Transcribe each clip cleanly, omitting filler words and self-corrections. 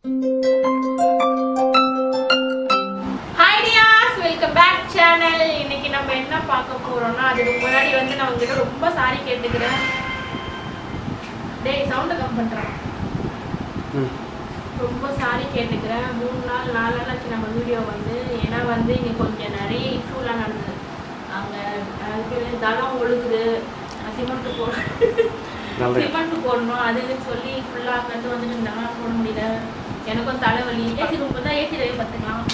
Hi dears, welcome back channel. இன்னைக்கு நம்ம என்ன பார்க்க போறோம்னா, அதுக்கு முன்னாடி வந்து நான் உங்ககிட்ட ரொம்ப சாரி கேட்டுக்கிறேன். டேய் சவுண்ட் கம் பண்றேன். ரொம்ப சாரி கேட்டுக்கிறேன். 3 நாள் 4 நாள் ஆச்சு நம்ம வீடியோ வந்து. ஏன்னா வந்து இங்கே கொஞ்சம் நிறைய இஷ்யூலாம் நடந்தது. அங்கே அதுக்கு தளம் ஒழுகுது, சிமெண்ட் போடணும் அதுன்னு சொல்லி ஃபுல்லாக கண்டு வந்துட்டு இருந்தாங்க. போட முடியல. எனக்கும் தலைவலி. ஏசி ரூம் தான் ஏசி ரூம் பார்த்துக்கலாம்.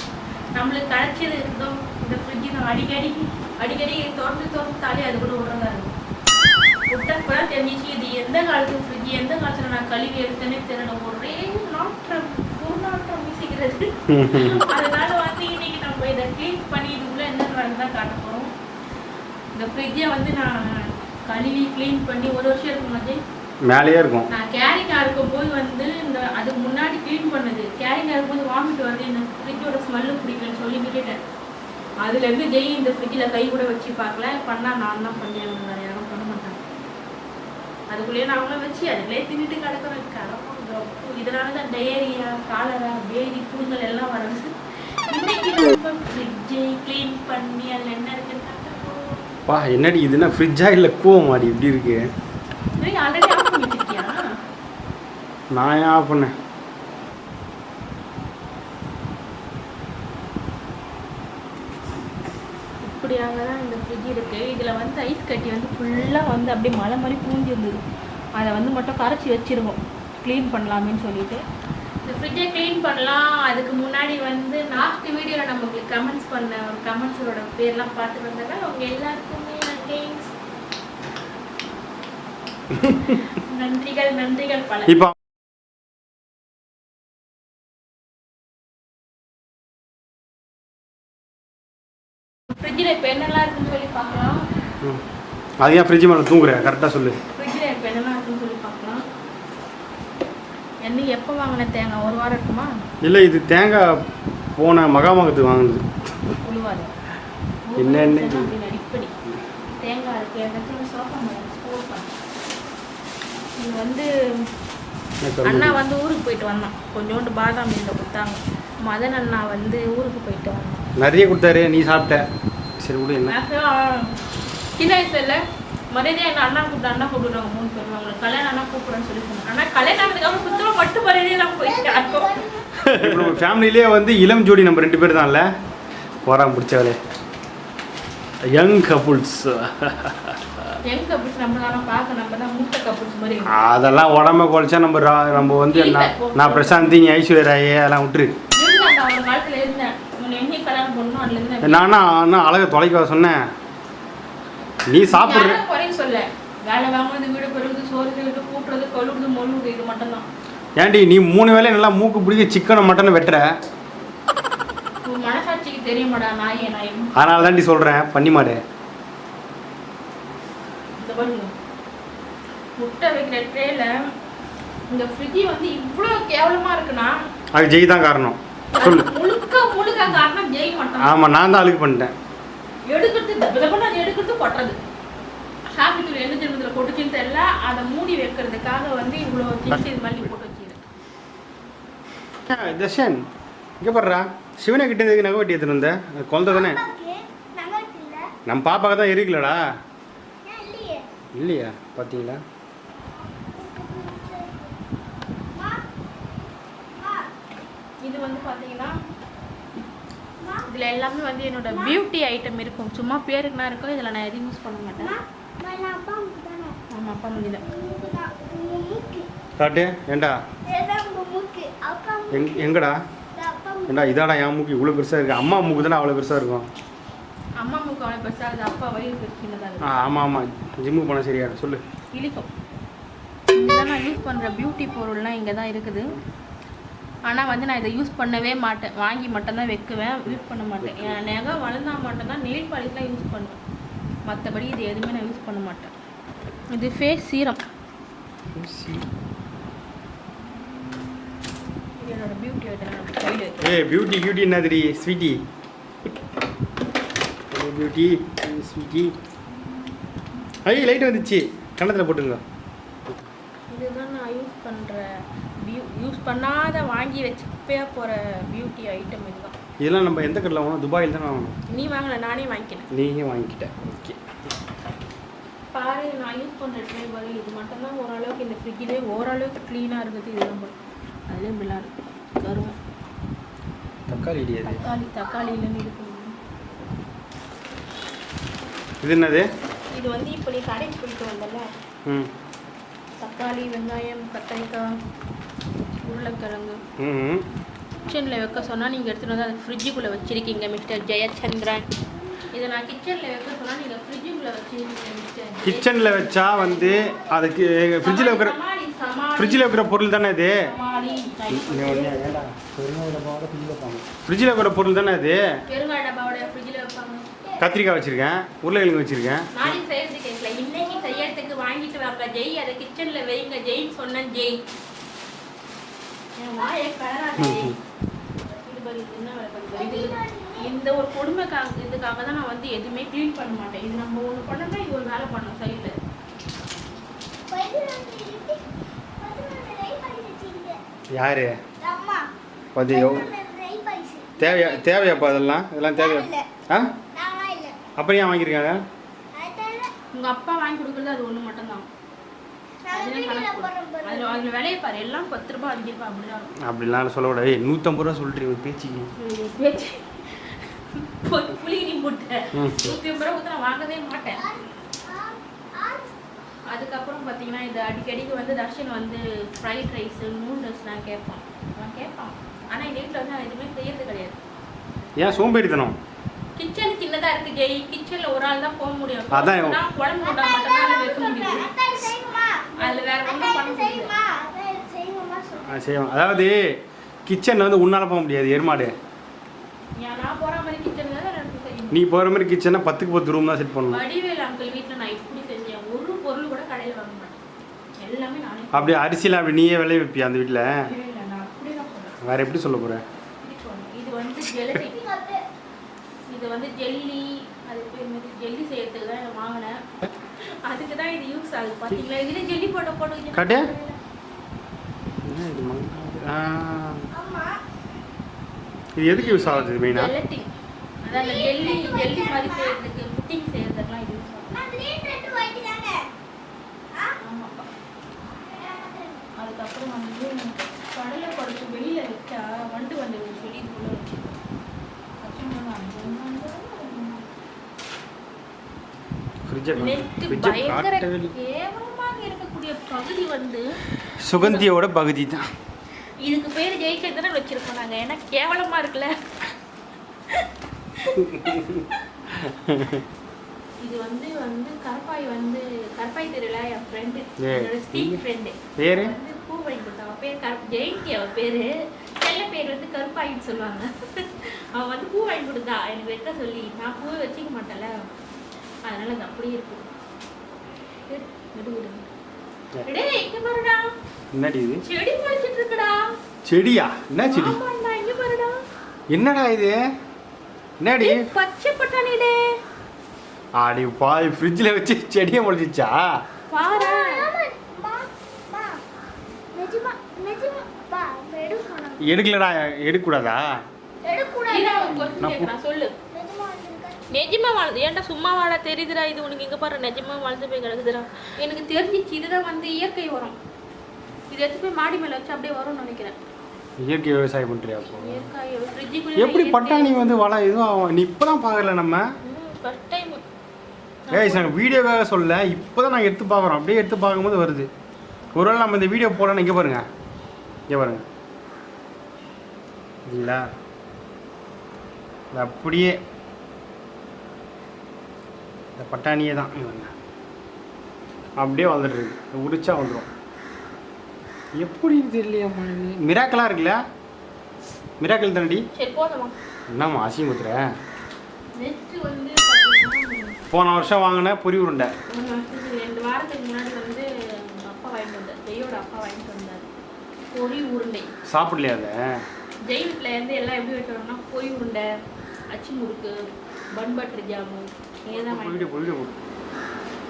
நம்மளுக்கு கிடைச்சது இருந்தோம் இந்த ஃப்ரிட்ஜு தான் அடிக்கடி திறந்து தாலே அது கூட விடுறதா இருக்கும். விட்டப்பதான் தெரிஞ்சிச்சு இது எந்த காலத்து ஃப்ரிட்ஜ், எந்த காலத்தில் நான் கழுவி எடுத்தேன்னே தெரியல. ஒரே நாட்டம் வீசிக்கிறது. அதனால வந்து இன்னைக்கு நம்ம இதை க்ளீன் பண்ணி இதுக்குள்ளே என்ன தான் காட்ட போகிறோம். இந்த ஃப்ரிட்ஜை வந்து நான் கழுவி க்ளீன் பண்ணி 1 வருஷம் இருக்கும் மாதிரி மேலேயே இருக்கும். நான் கேரிங்காக இருக்கும்போது வந்து இந்த அதுக்கு முன்னாடி க்ளீன் பண்ணது. கேரிங்காக இருக்கும்போது வாமிட் வருது, இந்த ஃப்ரிட்ஜோட ஸ்மெல்லு பிடிக்கலன்னு சொல்லி விட்டுட்டேன். அதுலேருந்து ஜெய் இந்த ஃப்ரிட்ஜில் கை கூட வச்சு பார்க்கல. பண்ணால் நான் தான் பண்ணேன், வேறு யாரும் பண்ண மாட்டாங்க. அதுக்குள்ளேயே நாங்களும் வச்சு அதுக்குள்ளேயே தின்னுட்டு கிடக்கிறோம். கிடப்போம். இதனால தான் டயரியா, காலரா, பேதி, புழுங்கல் எல்லாம் வருது. இன்னைக்கு நம்ம ஃப்ரிட்ஜை க்ளீன் பண்ணி அதில் என்ன இருக்குன்னு பா என்னடி இதுனா ஃப்ரிட்ஜா இல்லை கூவம் மாடி எப்படி இருக்கு? ஆல்ரெடி ஆஃப் பண்ணி வச்சிருக்கியா? நான் ஏன் ஆஃப் பண்ணேன்? இப்படியாக தான் இந்த ஃப்ரிட்ஜ் இருக்குது. இதில் வந்து ஐஸ் கட்டி வந்து ஃபுல்லாக வந்து அப்படியே மலை மாதிரி பூஞ்சிருந்தது. அதை வந்து மட்டும் கரைச்சி வச்சுருவோம் க்ளீன் பண்ணலாமேன்னு சொல்லிட்டு. இந்த ஃப்ரிட்ஜை க்ளீன் பண்ணலாம். அதுக்கு முன்னாடி வந்து லாஸ்ட் வீடியோவில் நமக்கு கமெண்ட்ஸ் பண்ண கமெண்ட்ஸோட பேர்லாம் பார்த்து வந்தாங்க. அவங்க எல்லாருக்குமே நன்றிகள் பல. இப்போ ஃப்ரிட்ஜில் இப்போ என்னெல்லாம் இருக்குன்னு சொல்லி பார்க்கலாம். அது ஏன் ஃப்ரிட்ஜ் மேலே தூங்குற? கரெக்டாக சொல்லு. ஃப்ரிட்ஜில் இப்போ என்னெல்லாம் இருக்குன்னு சொல்லி பார்க்கலாம். என்ன எப்போ வாங்கின தேங்காய்? 1 வாரம் இருக்குமா? இல்லை, இது தேங்காய் போன மகாமகத்துக்கு வாங்கினது. உழுவாது என்ன அப்படின்னு அடிப்படி தேங்காய் இருக்குது. எனக்கு சோப்பா இது வந்து அண்ணா வந்து ஊருக்கு போயிட்டு வந்தான். கொஞ்சோண்டு பாதாம் இந்த கொடுத்தாங்க. மதன் அண்ணா வந்து ஊருக்கு போயிட்டு வந்தான். நிறைய கொடுத்தாரு, நீ சாப்பிட்ட. சரி விடு. என்ன சின்ன வயசுல மரியாதையாக என்ன அண்ணா கூப்பிடுறாங்க 3 பேர். அவங்களை கல்யாணம் அண்ணா கூப்பிடுறேன்னு சொல்லி சொன்னாங்க. ஆனால் கல்யாணம் ஆனதுக்கப்புறம் சுத்தமாக மட்டும் மரியாதையெல்லாம் போயிட்டு இப்போ நம்ம ஃபேமிலியிலே வந்து இளம் ஜோடி நம்ம 2 பேர் தான்ல போகிறான் பிடிச்சவளே. யங் கப்புள்ஸ் அதெல்லாம் உடம்ப குறைச்சா நம்ம வந்து நான் பிரசாந்தி, நீ ஐஸ்வர்யா ராயே அதெல்லாம் விட்டுரு. நானா அழகை தொலைக்க சொன்னேன். நீ சாப்பிட்ற ஏன்டி நீ 3 வேளையும் நல்லா மூக்கு பிடிக்க சிக்கனை மட்டனை வெட்டுற. அதனால தாண்டி சொல்கிறேன் பண்ணி மாடு. முட்டை வைக்கிற ட்ரேல இந்த ஃப்ரிட்ஜ் வந்து இவ்வளோ கேவலமாக இருக்குன்னா அது ஜெய் தான் காரணம். சொல்லு. முழுக்க காரணம் ஜெய் மட்டும். ஆமாம், நான் தான் அழுக்கு பண்ணிட்டேன். எடுக்கிறது கொட்டுறது. ஷாப்பிங் தூள் என்ன ஜென்மத்தில் கொட்டுச்சுன்னு தெரியல. அதை மூடி வைக்கிறதுக்காக வந்து இவ்வளோ திங்ஸ் இது மாதிரி போட்டு வச்சுக்கிறேன். தர்ஷன் இங்கே பாடுறா, சிவனை கிட்ட இருந்து நகை வெட்டி எடுத்துட்டு வந்த குழந்தை தானே? நம்ம பாப்பாக்கு தான் இருக்குல்லடா. இல்லையா? பார்த்தீங்களா? இது வந்து பார்த்தீங்கன்னா இதில் எல்லாமே வந்து என்னோட பியூட்டி ஐட்டம் இருக்கும். சும்மா பேருக்குனா இருக்கும். இதில் நான் எதையும் யூஸ் பண்ண மாட்டேன். ஆமாம், அப்பா முடியல காட்டு. ஏண்டா எங்கடா? ஏண்டா இதாடா என் மூக்கு இவ்வளோ பெருசாக இருக்குது. அம்மா மூக்கு தானே அவ்வளோ பெருசாக இருக்கும். அம்மா மூக்கு அவ்வளோ பெருசாக இருக்குது. அப்பா வயிறு பெருசினதாக. ஆமாம் ஜிம்முக்கு போனால் சரியாடு. சொல்லு. இழிக்கும். இதுதான் நான் யூஸ் பண்ணுற பியூட்டி பொருள்லாம் இங்கே தான் இருக்குது. ஆனால் வந்து நான் இதை யூஸ் பண்ணவே மாட்டேன். வாங்கி மட்டும்தான் வைக்குவேன், யூஸ் பண்ண மாட்டேன். என் நகம் வளர்ந்தால் மட்டும்தான் நெயில் பாலிஷ்லாம் யூஸ் பண்ணுவேன். மற்றபடி இது எதுவுமே நான் யூஸ் பண்ண மாட்டேன். இது ஃபேஸ் சீரம். என்னோட பியூட்டி ஐட்டம். பியூட்டி என்னதுடி sweetie? Beauty sweetie. Eye light வந்துச்சு, கண்ணத்தில் போட்டுங்க. இதுதான் நான் யூஸ் பண்ணுற யூஸ் பண்ணாத வாங்கி வச்சு குப்பையாக போகிற பியூட்டி ஐட்டம் இதுதான். இதெல்லாம் நம்ம எந்த கடையில் வாங்கணும்? துபாயில் தான் வாங்கணும். நீ வாங்கல, நானே வாங்கிக்கிட்டேன். நீங்கள் வாங்கிக்கிட்டேன். ஓகே பாரு, நான் யூஸ் பண்ணுற ட்ரை பாரு, இது மட்டும்தான் ஓரளவுக்கு இந்த ஃப்ரிட்ஜிலே ஓரளவுக்கு க்ளீனாக இருக்குது. இதெல்லாம் பாரு, அதுலேயும் இப்படிலாம் இருக்குது. கருவம் தக்காளி இடியாது. தக்காளி இல்லைன்னு இருக்குது. இது என்னது? இது வந்து இப்போ நீ கடைக்கு போயிட்டு வந்தல, தக்காளி, வெங்காயம், கத்திரிக்காய், உருளைக்கிழங்கு கிச்சனில் வைக்க சொன்னால் நீங்கள் எடுத்துகிட்டு வந்து அதை ஃப்ரிட்ஜுக்குள்ளே வச்சுருக்கீங்க மிஸ்டர் ஜெயச்சந்திரன். இதை நான் கிச்சனில் வைக்க சொன்னால் நீங்கள் ஃப்ரிட்ஜுக்குள்ளே வச்சுருக்கீங்க மிஸ்டர். கிச்சனில் வச்சா வந்து அதுக்கு ஃப்ரிட்ஜில் வைக்கிற பொருள் தானே இது? ஃப்ரிட்ஜில் வைக்கிற பொருள் தானே இது? பெருங்காய டப்பாவோட ஃப்ரிட்ஜில் வைப்பாங்க. கத்திரிக்காய் வச்சுருக்கேன், உருளைக்கிழங்கு வச்சுருக்கேன். நாளைக்கு செய்யறது கேட்கல, இன்னைக்கு செய்யறதுக்கு வாங்கிட்டு வாங்க ஜெய், அதை கிச்சனில் வைங்க ஜெயின்னு சொன்னேன் ஜெய். இந்த ஒரு கொடுமைக்காக இதுக்காக தான் நான் வந்து எதுவுமே க்ளீன் பண்ண மாட்டேன். இது நம்ம ஒன்று பண்ணோம்னா இது ஒரு வேலை பண்ணோம் சைடில். யாரு தேவையாப்பா? இதெல்லாம் தேவையா? அப்புறம் ஏன் வாங்கியிருக்காங்க? உங்கள் அப்பா வாங்கி கொடுக்குறது அது ஒன்று மட்டும்தான். அதில் விலையை பாரு, எல்லாம் 10 ரூபா 5 ரூபா அப்படிதான். அப்படிலாம் சொல்லக்கூடாது. 150 ரூபா சொல்லிட்டு பேச்சுக்கு புளிகிரி போட்டேன். 150 ரூபா கொடுத்து நான் வாங்கவே மாட்டேன். அதுக்கப்புறம் பார்த்தீங்கன்னா இது அடிக்கடிக்கு வந்து தர்ஷன் வந்து ஃப்ரைட் ரைஸு நூடுல்ஸ்லாம் கேட்பான். ஆனால் எங்கள் வீட்டில் வந்து நான் எதுவுமே செய்யறது கிடையாது. ஏன் சோம்பேறித்தனம்? கிச்சன் சின்னதாக இருக்குது ஜெய், கிச்சனில் ஒரு ஆள் தான் போக முடியும். அதான் குழம்பு போட்டா மட்டும்தான் வைக்க முடியுது. அதில் வேற ஒன்றும் பண்ண முடியாது. செய்வோம். அதாவது கிச்சனில் வந்து உன்னால் போக முடியாது எருமாடு. நான் போகிற மாதிரி கிச்சன் தான் நீ போகிற மாதிரி கிச்சனை 10க்கு 10 ரூம் தான் செட் பண்ணணும். வடிவேல் அங்கிள் வீட்டில் நான் இப்படி செஞ்சேன். ஒரு பொருள் கூட கடையில் வாங்க மாட்டேன், எல்லாமே நானே. அப்படி அரிசியில் அப்படி நீயே விளைய வைப்பியா அந்த வீட்டில்? இல்லை, நான் அப்படி தான் சொல்கிறேன். வேறு எப்படி சொல்ல போகிறேன்? இது வந்து ஜெலட்டின், இது வந்து ஜெல்லி, அது பேர் ஜெல்லி செய்யறதுக்கு தான் இதை வாங்கினேன். அதுக்கு தான் இது யூஸ் ஆகுது. பார்த்தீங்களா, இதில் ஜெல்லி போட்டு காட்டு. இது எதுக்கு யூஸ் ஆகுது மெயினாக? ஜெலட்டின், அதாவது ஜெல்லி மாதிரி செய்யறதுக்கு, புட்டிங் செய்யறதுக்குலாம் இது யூஸ் ஆகுது. ஆமாப்பா. அதுக்கப்புறம் வந்து கடலை பருப்பு வெளியில் வச்சா வண்டு சொல்லி இதுக்குள்ள வச்சு கேவலமாக இருக்கக்கூடிய பகுதி வந்து சுகந்தியோட பகுதி தான். இதுக்கு பேர் ஜெயச்சந்திரன் வச்சிருக்கோம் நாங்கள், ஏன்னா கேவலமா இருக்குல்ல. இது வந்து கருப்பாய் தெரியல, என் ஃப்ரெண்டு, என்னோட ஸ்ட்ரீட் ஃப்ரெண்டு பேரு வந்து பூ வாங்கி கொடுத்தாங்க. பேர் ஜெயந்தி, அவள் பேரு. செல்ல பேர் வந்து கருப்பாயின்னு சொல்லுவாங்க. அவன் வந்து பூ வாங்கி கொடுத்தா எனக்கு வைக்க சொல்லி. நான் பூவை வச்சுக்க மாட்டேன்ல, அதனால அது அப்படியே இருக்கும். இங்க பாருடா, என்னடி இது? செடி முளைச்சிட்டு இருக்குடா. செடியா? என்ன செடி? ஆமாடா, இங்க பாருடா. என்னடா இது? என்னடி? பச்சை பட்டாணிடே. ஆடி பாய், ஃப்ரிட்ஜில் வச்சு செடியை முளைச்சிச்சா? பாரு. எடுக்கலடா, எடுக்கக்கூடாதா? சொல்லு. நெஜமா வாழ்ந்து ஏன்டா சும்மா வாழ தெரியுதுடா இது உனக்கு? இங்கே பாரு, நெஜமா வாழ்ந்து போய் கிடக்குதுடா. எனக்கு தெரிஞ்சிச்சு இதுதான் வந்து இயற்கை உரம். இது எடுத்து போய் மாடி மேலே வச்சு அப்படியே வரும்னு நினைக்கிறேன். இயற்கை விவசாயம் பண்ணுறியா? அப்போ எப்படி பட்டாணி வந்து வள எதுவும் நீ இப்போ தான் பார்க்கல? நம்ம ஃபர்ஸ்ட் டைம் நாங்கள் வீடியோவாக சொல்ல, இப்போ தான் நாங்கள் எடுத்து பார்க்குறோம். அப்படியே எடுத்து பார்க்கும்போது வருது. ஒருவேளை நம்ம இந்த வீடியோ போடலாம். இங்கே பாருங்க, இங்கே பாருங்க, இல்லைங்களா? அப்படியே இந்த பட்டாணியே தான் அப்படியே வளர்ந்துட்டு உரிச்சா வந்துடும். எப்படின்னு தெரியலையாம்மா. மிராக்கலாக இருக்குல்ல? மிராக்கல் தானடி? சரி போதுமா? என்னம்மா அசிங்க குத்துற? நெக்ஸ்ட் வந்து போன வருஷம் வாங்கின பொரி உருண்டை 2 வாரத்துக்கு முன்னாடி வந்து அப்பா வாங்கிட்டு வந்தார். ஜெயோட அப்பா வாங்கிட்டு வந்தார் பொரி உருண்டை. சாப்பிடலையா? அதை ஜெய் வீட்டில் இருந்து எல்லாம் எப்படி வச்சு வரோம்னா பொரி உருண்டை, அச்சு முறுக்கு, பன் பட்டர் ஜாமு, இதுதான்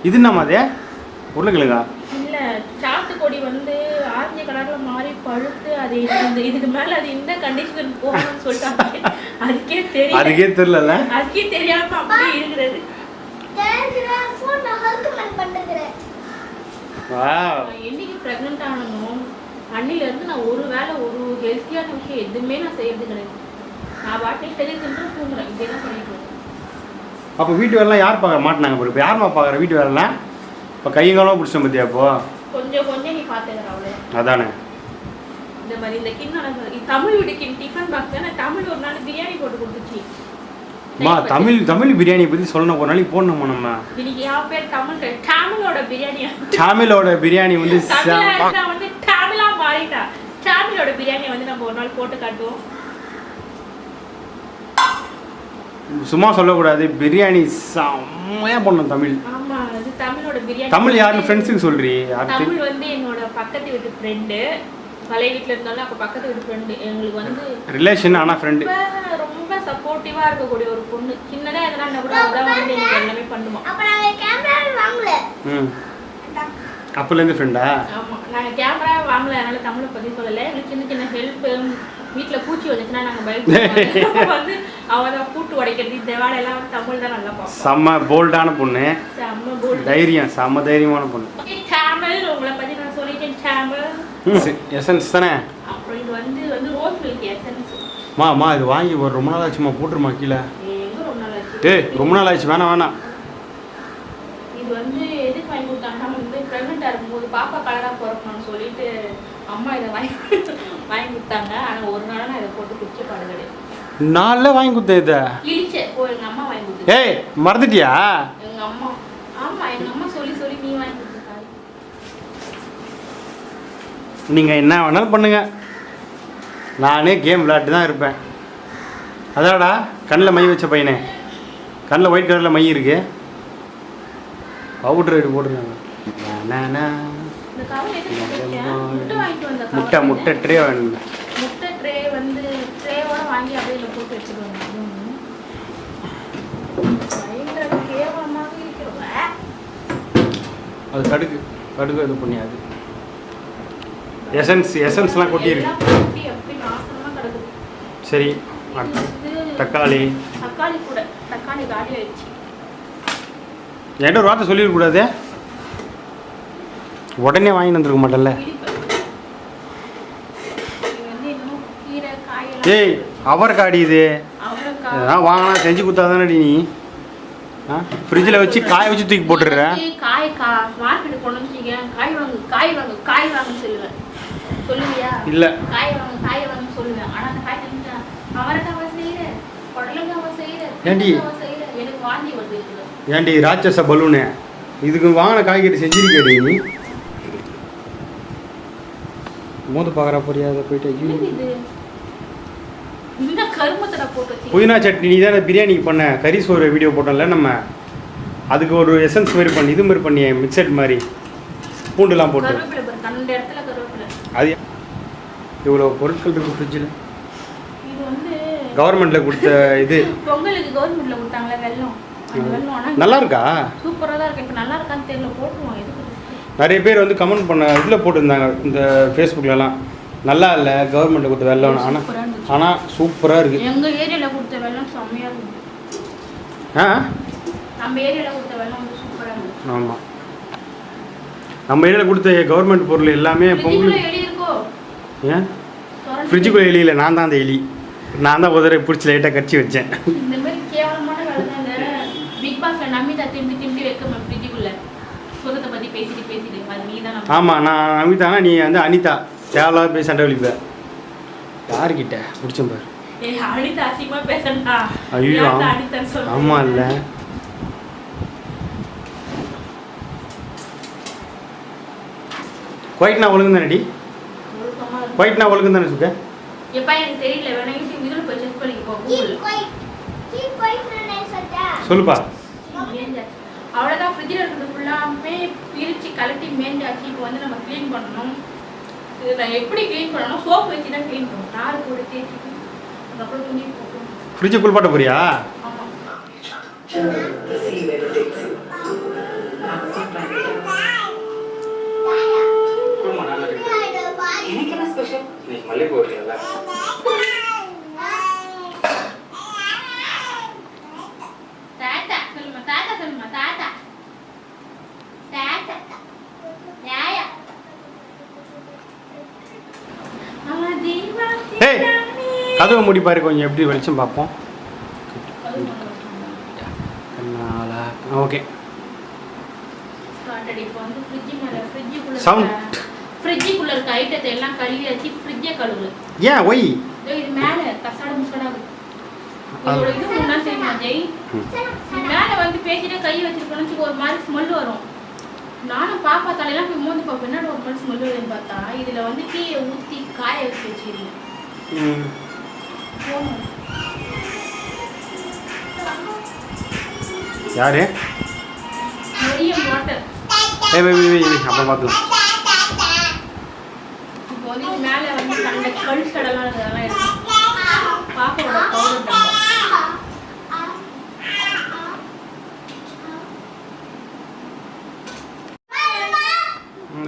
இது என்னம்மா அது? உருளைக்கிழங்கா? இல்ல, சாத்துக்குடி வந்து ஆரஞ்சு கலர்ல மாறி பழுத்து அது இதுக்கு மேல அது இந்த கண்டிஷன் போகணும்னு சொல்லிட்டாங்க. அதுக்கே தெரியல. அதுக்கே தெரியாம அப்படியே இருக்கிறது. என்னைக்கு பிரெக்னென்ட் ஆனனோ அன்னில இருந்து நான் ஒரு ஹெல்த்தியான விஷயம் எதுவுமே நான் செய்யறது கிடையாது. நான் வாட்டி தெரிஞ்சுட்டு தூங்குறேன். இதெல்லாம் பண்ணிட்டு. அப்போ வீட்டு வேலைலாம் யார் பார்க்க மாட்டாங்க? இப்போ யாருமா பார்க்குற வீட்டு வேலைலாம்? இப்போ கையங்காலம் பிடிச்சோம் பத்தியா? அப்போ கொஞ்சம் நீ பார்த்துக்கிற அவ்வளோ. அதானே இந்த மாதிரி இந்த கிண்ணம் தமிழ் வீட்டுக்கு டிஃபன் பாக்ஸ் தானே. தமிழ் ஒரு நாள் பிரியாணி போட்டு கொடுத்துச்சு. தமிழ் பிரியாணி பற்றி சொல்லணும். ஒரு நாளைக்கு போடணுமா நம்ம? இன்னைக்கு என் பேர் தமிழோட பிரியாணி. தமிழோட பிரியாணி வந்து தமிழா மாறிட்டா. தமிழோட பிரியாணி வந்து நம்ம ஒரு நாள் போட்டு காட்டுவோம். சும்மா சொல்லக்கூடாது. பிரியாணி செம்மையா பண்ணணும் தமிழ். ஆமா, அது தமிழோட பிரியாணி. தமிழ் யாருன்னு ஃப்ரெண்ட்ஸுக்கு சொல்றீ? தமிழ் வந்து என்னோட பக்கத்து வீட்டு ஃப்ரெண்டு. பழைய வீட்டில் இருந்தாலும் அப்போ பக்கத்து வீட்டு ஃப்ரெண்டு. எங்களுக்கு வந்து ரிலேஷன் ஆனால் ஃப்ரெண்டு. ரொம்ப சப்போர்ட்டிவாக இருக்கக்கூடிய ஒரு பொண்ணு. சின்னதாக எதனா கூட அதான் வந்து எனக்கு எல்லாமே பண்ணுவோம். அப்போலேருந்து ஃப்ரெண்டா? ஆமாம், நாங்கள் கேமரா வாங்கல, அதனால தமிழை பற்றி சொல்லலை. எங்களுக்கு சின்ன சின்ன ஹெல்ப்பு, வீட்டில் பூச்சி வந்துச்சுன்னா நாங்கள் பயப்படுவோம். வந்து அவன் தான் கூட்டு உடைக்கிறது, இந்த வேலையெல்லாம் வந்து தமிழ் தான் நல்லா பார்ப்போம். செம்ம போல்டான பொண்ணு. செம்ம போல்டு, தைரியம், செம்ம தைரியமான பொண்ணு. தமிழ் உங்களை பற்றி நான் சொல்லிட்டேன். தமிழ் எசன்ஸ் தானே. அப்புறம் இது வந்து ரோஸ் மில்க் எசன்ஸ். மா இது வாங்கி ஒரு ரொம்ப நாள் ஆச்சுமா, போட்டுருமா கீழே. ரொம்ப நாள் ஆச்சு. ரொம்ப நாள் ஆச்சு, வேணாம். இது வந்து எதுக்கு வாங்கி கொடுத்தாங்கன்னா வந்து ப்ரெக்னெண்ட்டாக இருக்கும்போது பாப்பா கலராக பிறக்கணும்னு சொல்லிட்டு அம்மா இதை வாங்கி கொடுத்தாங்க. ஆனால் ஒரு நாள் நான் இதை போட்டு குடிச்ச பாடு கிடையாது. நாளில் வாங்கி கொடுத்தேன் இதை. இழிச்சே எங்கள் அம்மா வாங்கி கொடுத்து. ஏய், மறந்துட்டியா? எங்கள் அம்மா. ஆமாம், எங்கள் அம்மா சொல்லி நீ வாங்கி கொடுத்துருக்காரு. நீங்கள் என்ன வேணாலும் பண்ணுங்க, நானே கேம் விளையாட்டு தான் இருப்பேன். அதாடா கண்ணில் மை வச்ச பையனே, கண்ணில் ஒயிட் கலரில் மை இருக்கு. பவுடர் எடுத்து போட்டுருக்காங்க. முட்டை ட்ரே வேணும். முட்டை ட்ரே வந்து ட்ரேவோட வாங்கி அப்படியே போட்டு வச்சுருவாங்க. பயங்கர கேவலமாக இருக்கிறவங்க. அது கடுகு இது பண்ணியாது. எசன்ஸ்லாம் கொட்டியிருக்கு. சரி, தக்காளி கூட தக்காளி காலி ஆயிடுச்சு. என்கிட்ட ஒரு வார்த்தை சொல்லிடக்கூடாது, உடனே வாங்கி வந்துருக்க மாட்டேன்ல. ஏய், அவரைக்காடி இது வாங்கினா செஞ்சு கொடுத்தாதானே நீ ஃப்ரிட்ஜில் வச்சு காய வச்சு தூக்கி போட்டுடுற. மார்க்கெட்டு கொண்டு வந்துட்டீங்க, காய் வாங்க சொல்லுவேன். சொல்லுவியா? இல்லை, காய் வாங்க சொல்லுவேன். ஆனால் அந்த காய் தெரிஞ்சா அவரைக்காவை செய்கிறேன், புடலங்காவை செய்கிறேன், எனக்கு வாங்கி வருது. ஏன்டி ராட்சச பலூனு, இதுக்கு வாங்கின காய்கறி செஞ்சிருக்கேடி நீ. மோது பார்க்குற புரியாத போயிட்டு புதினா சட்னி நீ தானே பிரியாணிக்கு பண்ண, கறி சோறு வீடியோ போட்டோம்ல நம்ம, அதுக்கு ஒரு எசன்ஸ் மாதிரி பண்ணி இது மாதிரி பண்ணி மிக்சட் மாதிரி பூண்டுலாம் போட்டு. அது இவ்வளோ பொருட்கள் இருக்குது ஃப்ரிட்ஜில். கவர்மெண்ட்டில் கொடுத்த இது பொங்கலுக்கு கவர்மெண்ட்டில் கொடுத்தாங்களே வெல்லம், நல்லா இருக்கா? சூப்பராக தான் இருக்கு. இப்போ நல்லா இருக்கான்னு தெரியல, போட்டுருவோம். நிறைய பேர் வந்து கமெண்ட் பண்ண இதில் போட்டிருந்தாங்க இந்த ஃபேஸ்புக்லலாம், நல்லா இல்லை கவர்மெண்ட்டில் கொடுத்த வெல்லம், ஆனால் சூப்பராக இருக்குது. எங்கள் ஏரியாவில் கொடுத்த வெல்லம் செம்மையாக இருக்குது. நம்ம ஏரியாவில் கொடுத்த வெல்லம் வந்து சூப்பராக இருக்குது. ஆமாம், நம்ம ஏரியாவில் கொடுத்த கவர்மெண்ட் பொருள் எல்லாமே பொங்கல். ஏன் ஃப்ரிட்ஜுக்குள்ளே எலி இல்லை, நான் தான் அந்த எலி. நான் தான் ஒரு பிடிச்சி லைட்டாக கடிச்சு வச்சேன். இந்த மாதிரி கேவலமான வேலை தான் இந்த பிக் பாஸ்ல நமிதா திண்டி வைக்க ஃப்ரிட்ஜுக்குள்ளே சுகத்தை பற்றி பேசிட்டு அது நீ தான். ஆமாம், நான் நமிதானா, நீ வந்து அனிதா தேவலாக போய் சண்டை வலிப்பேன். யாருக்கிட்ட பிடிச்ச பாரு. அனிதா அசிங்கமாக பேசண்டா. ஐயோ ஆமாம் இல்லை. குவைட்னா ஒழுங்கு தானடி? குவைட்னா ஒழுங்கு தானே சுக்க? எப்பா எனக்கு தெரியல, வேணா யூடியூப் இதில் போய் செக் பண்ணிக்கோ. சொல்லுப்பா. அவ்வளோதான், ஃப்ரிட்ஜில் இருக்கிறது ஃபுல்லாமே பிரித்து கலட்டி மேஞ்சாச்சு. இப்போ வந்து நம்ம க்ளீன் பண்ணணும். இது நான் எப்படி க்ளீன் பண்ணணும், சோப்பு வச்சு தான் க்ளீன் பண்ணணும். நார் கூட தேய்ச்சிட்டு அதுக்கப்புறம் துணி போட்டோம். ஃப்ரிட்ஜை குளிப்பாட்ட போறியா? ஆமாம். மல்லிப்பூ வைக்கல. தாத்தா சொல்லுமா, தாத்தா சொல்லுமா, தாத்தா தாத்தா யாயா ஏய் கதவை மூடி பாரு, கொஞ்சம் எப்படி வெளிச்சம் பார்ப்போம். ஓகே இப்போ வந்து ஃப்ரிட்ஜ் மேல சவுண்ட் ஃப்ரிட்ஜுக்குள்ள இருக்க ஐட்டத்தை எல்லாம் கழுவி வச்சு ஃப்ரிட்ஜை கழுவு. ஏன் ஒய் இது மேல கசாடு முசடாது. இதோட இது முன்னா தெரியுமா ஜெய்? மேல வந்து பேசிட்டே கை வச்சிருக்கணும் ஒரு மாதிரி ஸ்மெல் வரும். நானும் பாப்பா தலையெல்லாம் போய் மோந்து பார்ப்பேன், என்னோட ஒரு மாதிரி ஸ்மெல் வருதுன்னு பார்த்தா இதுல வந்து டீயை ஊற்றி காய வச்சு வச்சுக்கிறீங்க. யாரு நிறைய வாட்டர் அப்புறம் பார்க்கலாம். இப்போ வந்து மேலே வந்து கண்ட கழுச்சடெல்லாம் இதெல்லாம் இருக்கும். பாப்பாவோட பவுடர்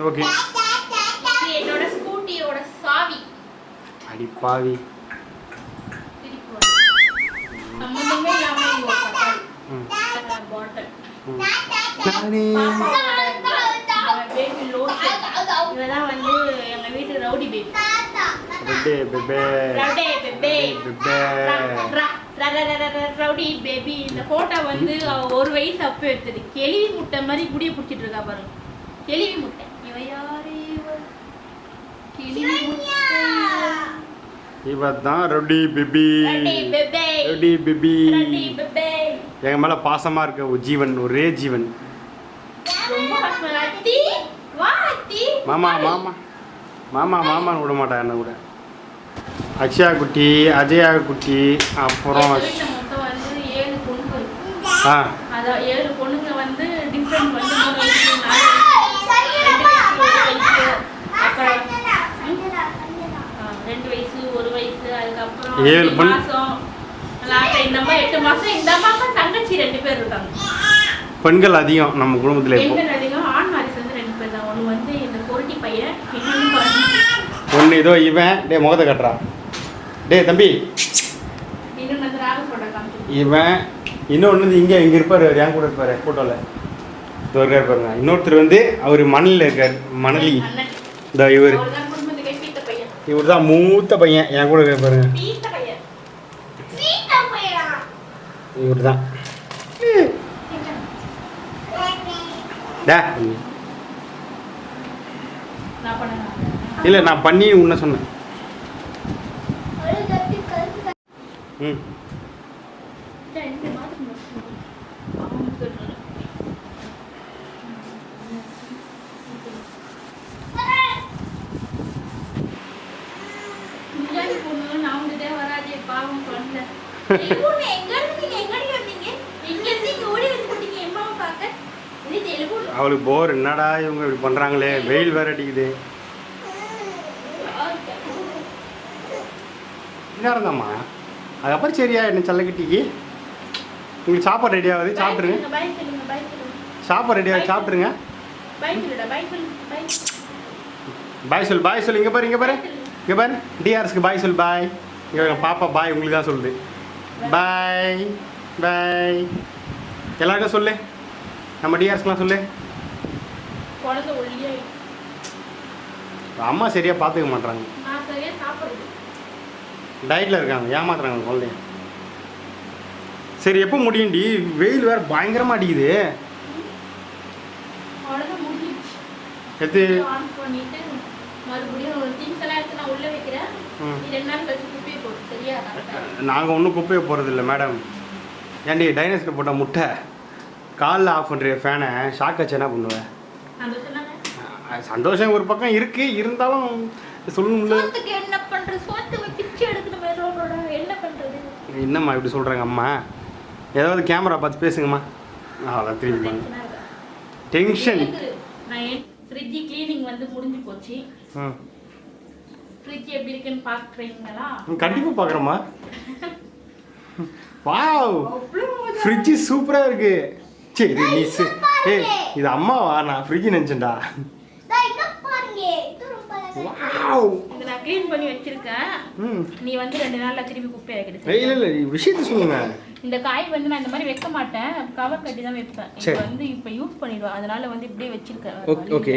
ஓகே. என்னோட ஸ்கூட்டியோட சாவி. அடி பாவி. சம்பந்தமே இல்லாம பாட்டில். Baby lotion. இதெல்லாம் வந்து எங்க வீட்டு ரவுடி பேபி. Rowdy baby. இந்த போட்டோ வந்து ஒரு வயசு அப்ப எடுத்தது. கெளிவி முட்டை மாதிரி குடிய பிடிச்சிட்டு இருக்கா பாருங்க. கெளிவி முட்டை. இவ யாரு? கெளிவி முட்டை. இவதான் ரவுடி பேபி. Rowdy baby. எங்க மேல பாசமா இருக்க ஒரு ஜீவன், ஒரே ஜீவன். மாமா மாமா மாமா மாமான்னு விட மாட்டா என்ன கூட. அக்ஷயா குட்டி, அஜயா குட்டி, அப்புறம் 7 பொண்ணுங்க. 7 பொண்ணுங்க வந்து டிஃபரெண்ட் வந்து 3 வயசு, 4 வயசு, 2 வயசு, 1 வயசு, அதுக்கப்புறம் 7 மாசம். இந்த மாதிரி 8 மாசம். இந்த மாசம் தங்கச்சி 2 பேர் இருக்காங்க. பெண்கள் அதிகம் நம்ம குடும்பத்துல. பெண்கள் அதிகம். ஆண் வாரிசு வந்து 2 பேர் தான். ஒன்று வந்து இந்த பொருட்டி பையன், ஒன்று இதோ இவன். டே முகத்தை கட்டுறா. டே தம்பி. இன்னொன்று வந்து ராகப்போட காமிச்சு. இவன். இன்னொன்று இங்கே இருப்பார், என் கூட இருப்பார் ஃபோட்டோவில். இது இருக்கார் பாருங்க. இன்னொருத்தர் வந்து அவர் மணலில் இருக்கார், மணலி. இந்த இவர் இவர் தான் மூத்த பையன், என் கூட இருக்கார் பாருங்க. இவர் தான். இல்லை நான் பண்ணி உன்ன சொன்னேன். ம் அவளுக்கு போர். என்னடா இவங்க இப்படி பண்ணுறாங்களே, வெயில் வேற அடிக்குது. என்ன இருந்தாம்மா அதுக்கப்புறம் சரியா என்ன சல்லக்கட்டிக்கு உங்களுக்கு சாப்பாடு ரெடி ஆகுது, சாப்பிட்ருங்க. சாப்பாடு ரெடி ஆகுது, சாப்பிட்ருங்க. பாய் சொல், பாய் சொல். இங்கே பாரு, இங்கே பாரு, இங்கே பாரு. டிஆர்எஸ்க்கு பாய் சொல். பாய். இங்கே பாப்பா பாய் உங்களுக்கு தான் சொல்லுது. பாய் பாய் எல்லாருக்கும் சொல்லு. நம்ம டிஆர்எஸ்க்குலாம் சொல்லு. அம்மா சரியாக பார்த்துக்க மாட்டாங்க, டயட்டில் இருக்காங்க, ஏமாத்துறாங்க குழந்தைங்க. சரி எப்போ முடியும்டி? வெயில் வேறு பயங்கரமாக அடிக்குது. எது நாங்கள் ஒன்றும் குப்பையை போகிறதில்ல மேடம். ஏன்டி டைனோசர் போட்ட முட்டை காலில் ஆஃப் பண்ணுற ஃபேனை ஷாக் வச்சு என்ன பண்ணுவேன்? சந்தோஷம் ஒரு பக்கம் இருக்கு, இருந்தாலும் சொல்லணும்ல. என்னம்மா இப்படி சொல்கிறாங்க அம்மா? ஏதாவது கேமரா பார்த்து பேசுங்கம்மா. அதான் திரும்பி டென்ஷன். ஃப்ரிட்ஜ் க்ளீனிங் வந்து முடிஞ்சு போச்சு. ஃப்ரிட்ஜ் எப்படி இருக்குன்னு பார்க்குறீங்களா? கண்டிப்பாக பார்க்குறேம்மா. வாவ், ஃப்ரிட்ஜ் சூப்பராக இருக்கு. சரி நீ ஏய் இது அம்மாவா? நான் ஃப்ரிட்ஜ் நினச்சேன்டா. வாவ், க்ளீன் பண்ணி வச்சிருக்கேன். நீ வந்து 2 நாள்ல திருப்பி குப்பை ஆக்கிடு. இல்ல விஷயத்தை சொல்லுங்க. இந்த காய் வந்து நான் இந்த மாதிரி வைக்க மாட்டேன், கவர் கட்டி தான் வைப்பேன். இது வந்து இப்போ யூஸ் பண்ணிடுவேன், அதனால வந்து இப்படியே வச்சிருக்கேன். ஓகே,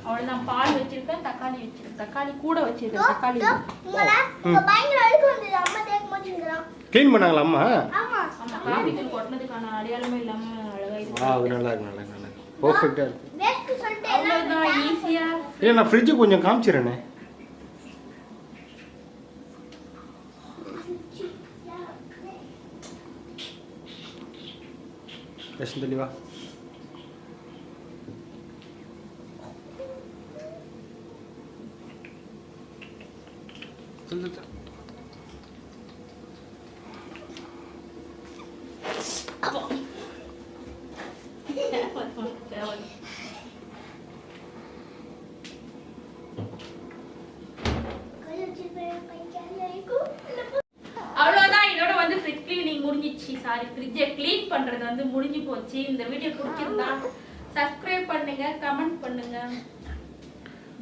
அவ்வளோதான். பால் வச்சிருக்கேன், தக்காளி வச்சிருக்கேன், தக்காளி கூட வச்சிருக்கேன். தக்காளி க்ளீன் பண்ணாங்களா அம்மா? ஆமா, காபி தூள் கொட்டினதுக்கான அடையாளமே இல்லாம அழகா இருக்கு. அது நல்லா இருக்கு, நல்லா இருக்கு, நல்லா இருக்கு, பெர்ஃபெக்ட்டா இருக்கு. அவ்வளவுதான், ஈஸியா. இல்ல நான் ஃப்ரிட்ஜ் கொஞ்சம் காமிச்சிரேனே. தெளிவா அவ்வளோதான். இதோட வந்து ஃப்ரிட்ஜ் கிளீனிங் முடிஞ்சிச்சு. சாரி, ஃப்ரிட்ஜை க்ளீன் பண்றது வந்து முடிஞ்சு போச்சு. இந்த வீடியோ பிடிச்சிருந்தா சப்ஸ்கிரைப் பண்ணுங்க, கமெண்ட் பண்ணுங்க.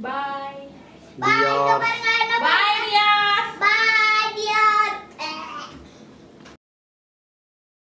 பாய். பாய்.